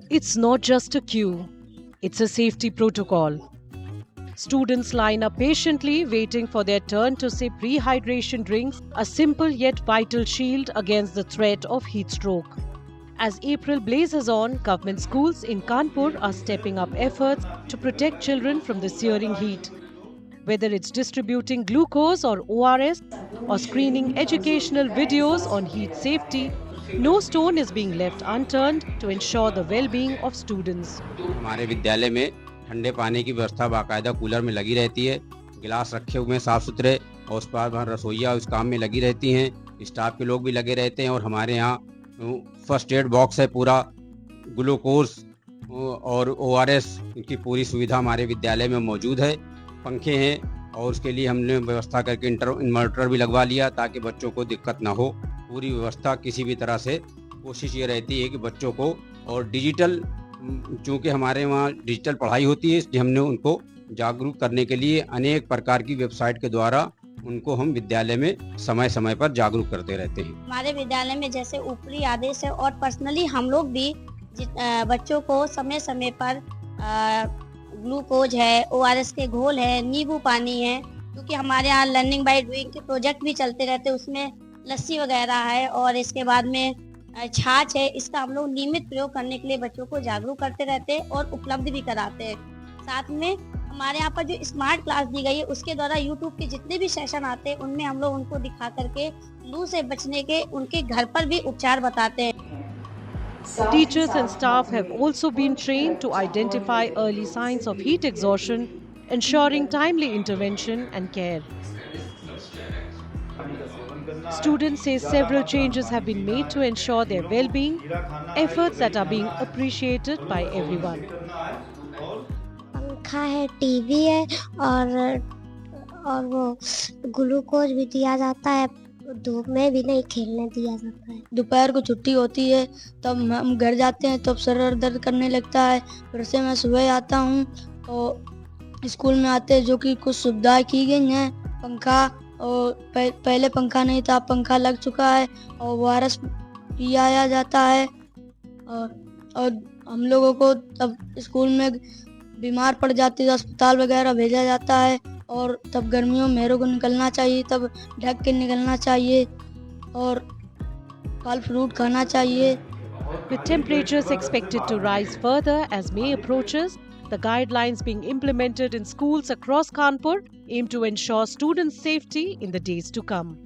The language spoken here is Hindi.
It's not just a queue, it's a safety protocol. Students line up patiently, waiting for their turn to sip rehydration drinks, a simple yet vital shield against the threat of heat stroke. As April blazes on, government schools in Kanpur are stepping up efforts to protect children from the searing heat. Whether it's distributing glucose or ORS or screening educational videos on heat safety, no stone is being left unturned to ensure the well-being of students. हमारे विद्यालय में ठंडे पानी की व्यवस्था बाकायदा कूलर में लगी रहती है। गिलास रखे हुए हैं साफ सुथरे और उस पर वहाँ रसोइया उस काम में लगी रहती हैं। स्टाफ के लोग भी लगे रहते हैं और हमारे यहाँ फर्स्ट एड बॉक्स है पूरा, ग्लूकोज और ORS की पूरी सुविधा हमारे विद्यालय में मौजूद है। पंखे हैं और उसके लिए हमने व्यवस्था करके इन्वर्टर भी लगवा लिया ताकि बच्चों को दिक्कत ना हो। पूरी व्यवस्था किसी भी तरह से कोशिश ये रहती है कि बच्चों को और डिजिटल, चूँकि हमारे वहाँ डिजिटल पढ़ाई होती है, इसलिए हमने उनको जागरूक करने के लिए अनेक प्रकार की वेबसाइट के द्वारा उनको हम विद्यालय में समय समय पर जागरूक करते रहते हैं। हमारे विद्यालय में जैसे ऊपरी आदेश है और पर्सनली हम लोग भी बच्चों को समय समय पर ग्लूकोज है, ORS के घोल है, नींबू पानी है, क्योंकि हमारे यहाँ लर्निंग बाय डूइंग के प्रोजेक्ट भी चलते रहते हैं, उसमें लस्सी वगैरह है और इसके बाद में छाछ है। इसका हम लोग नियमित प्रयोग करने के लिए बच्चों को जागरूक करते रहते हैं और उपलब्ध भी कराते हैं। साथ में हमारे यहाँ पर जो स्मार्ट क्लास दी गई है उसके द्वारा यूट्यूब के जितने भी सेशन आते हैं उनमें हम लोग उनको दिखा करके लू से बचने के उनके घर पर भी उपचार बताते हैं। Teachers and staff have also been trained to identify early signs of heat exhaustion, ensuring timely intervention and care. Students say several changes have been made to ensure their well-being, efforts that are being appreciated by everyone. पंखा है, टीवी है और वो ग्लूकोज भी दिया जाता है। धूप में भी नहीं खेलने दिया जाता है। दोपहर को छुट्टी होती है तब हम घर जाते हैं, तब सर दर्द करने लगता है। फिर से मैं सुबह आता हूँ और स्कूल में आते हैं जो कि कुछ सुविधाएं की गई हैं। पंखा और पहले पंखा नहीं था, पंखा लग चुका है और ORS पिया जाता है और हम लोगों को तब स्कूल में बीमार पड़ जाती है, अस्पताल वगैरह भेजा जाता है और तब गर्मियों में मेरे को निकलना चाहिए, तब ढक के निकलना चाहिए और फल फ्रूट खाना चाहिए। With temperatures expected to rise further as May approaches, the guidelines being implemented in schools across Kanpur aim to ensure students' safety in the days to come.